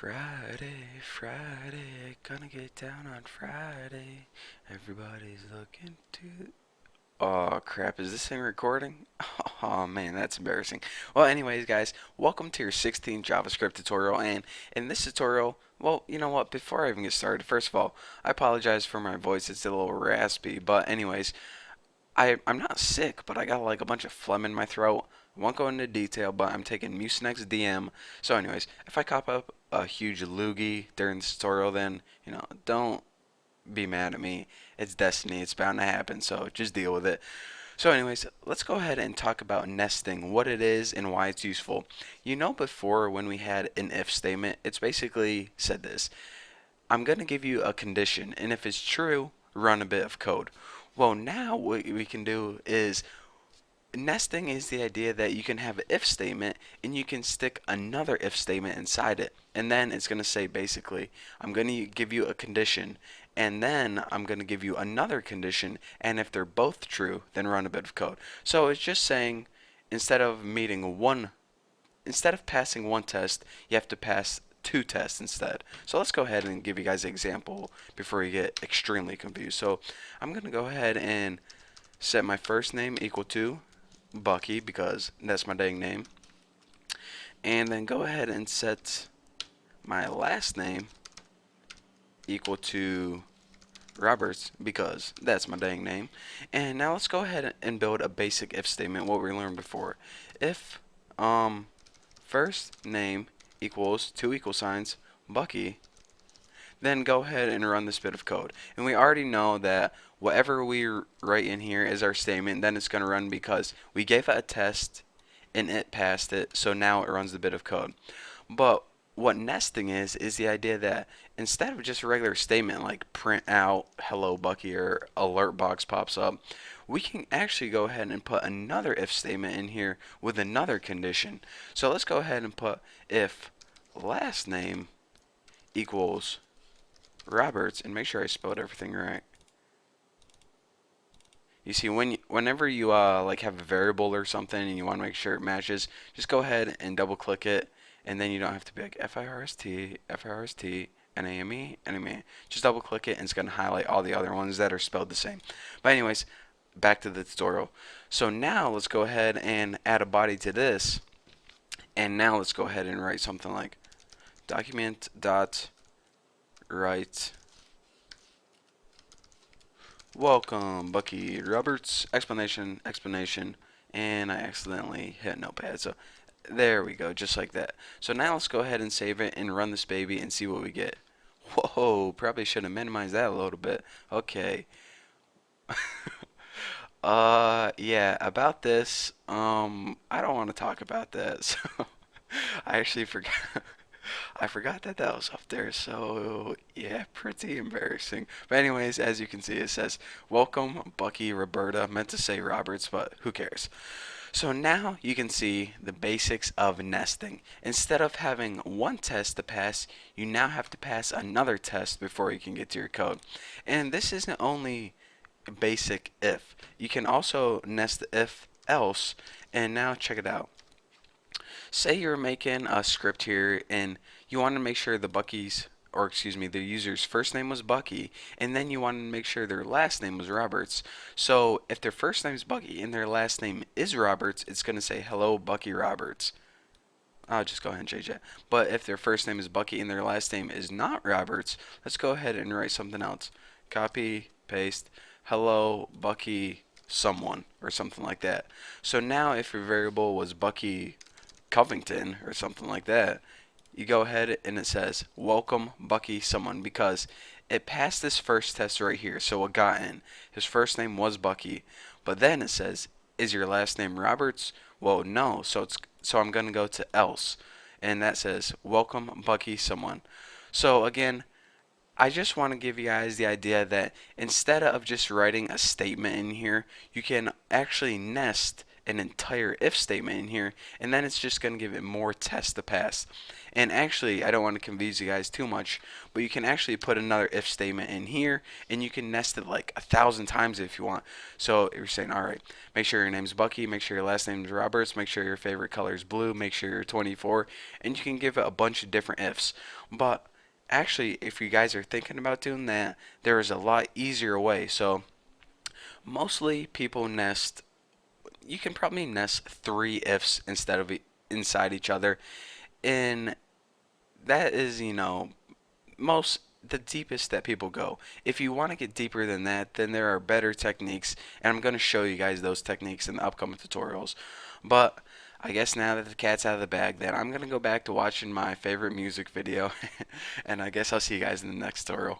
Friday, Friday, gonna get down on Friday. Everybody's looking to. Oh crap, is this thing recording? Oh man, that's embarrassing. Well, anyways, guys, welcome to your 16th JavaScript tutorial. And in this tutorial, well, you know what? Before I even get started, first of all, I apologize for my voice. It's a little raspy. But, anyways, I'm not sick, but I got like a bunch of phlegm in my throat. I won't go into detail, but I'm taking Mucinex DM. So anyways, if I cop up a huge loogie during this tutorial, then, don't be mad at me. It's destiny. It's bound to happen, so just deal with it. So anyways, let's go ahead and talk about nesting, what it is and why it's useful. Before when we had an if statement, it's basically said this. I'm going to give you a condition, and if it's true, run a bit of code. Well, now what we can do is nesting is the idea that you can have an if statement and you can stick another if statement inside it. And then it's going to say basically, I'm going to give you a condition and then I'm going to give you another condition, and if they're both true, then run a bit of code. So it's just saying instead of passing one test, you have to pass two tests instead. So let's go ahead and give you guys an example before you get extremely confused. So I'm going to go ahead and set my first name equal to Bucky because that's my dang name. And then go ahead and set my last name equal to Roberts because that's my dang name. And now let's go ahead and build a basic if statement, what we learned before. If first name equals two equal signs Bucky, then go ahead and run this bit of code. And we already know that whatever we write in here is our statement, then it's going to run because we gave it a test and it passed it, so now it runs the bit of code. But what nesting is the idea that instead of just a regular statement like print out hello Bucky or alert box pops up, we can actually go ahead and put another if statement in here with another condition. So let's go ahead and put if last name equals Roberts, and make sure I spelled everything right. You see, whenever you like have a variable or something and you want to make sure it matches, just go ahead and double click it, and then you don't have to be like FIRST, NAME. Just double click it and it's going to highlight all the other ones that are spelled the same. But anyways, back to the tutorial. So now let's go ahead and add a body to this, and now let's go ahead and write something like document dot write welcome Bucky Roberts explanation, and I accidentally hit notepad, so there we go, just like that. So now let's go ahead and save it and run this baby and see what we get. Whoa, probably should have minimized that a little bit. Okay. Yeah, about this, I don't want to talk about that, so I actually forgot. I forgot that that was up there, so yeah, pretty embarrassing. But anyways, as you can see, it says, welcome, Bucky, Roberta. Meant to say Roberts, but who cares? So now you can see the basics of nesting. Instead of having one test to pass, you now have to pass another test before you can get to your code. And this isn't only basic if. You can also nest if else, and now check it out. Say you're making a script here and you want to make sure the user's first name was Bucky, and then you want to make sure their last name was Roberts. So if their first name is Bucky and their last name is Roberts, it's going to say hello Bucky Roberts. I'll just go ahead and change that. But if their first name is Bucky and their last name is not Roberts, let's go ahead and write something else. Copy, paste, hello Bucky someone, or something like that. So now if your variable was Bucky Covington or something like that, you go ahead and it says welcome Bucky someone because it passed this first test right here. So it got in. His first name was Bucky, but then it says, is your last name Roberts? Well, no. So I'm going to go to else, and that says welcome Bucky someone. So again, I just want to give you guys the idea that instead of just writing a statement in here, you can actually nest an entire if statement in here, and then it's just going to give it more tests to pass. And actually, I don't want to confuse you guys too much, but you can actually put another if statement in here, and you can nest it like 1,000 times if you want. So you're saying, all right, make sure your name's Bucky, make sure your last name is Roberts, make sure your favorite color is blue, make sure you're 24, and you can give it a bunch of different ifs. But actually, if you guys are thinking about doing that, there is a lot easier way. So mostly people nest, you can probably nest three ifs instead of inside each other, and that is, most the deepest that people go. If you want to get deeper than that, then there are better techniques, and I'm going to show you guys those techniques in the upcoming tutorials. But I guess now that the cat's out of the bag, then I'm going to go back to watching my favorite music video, and I guess I'll see you guys in the next tutorial.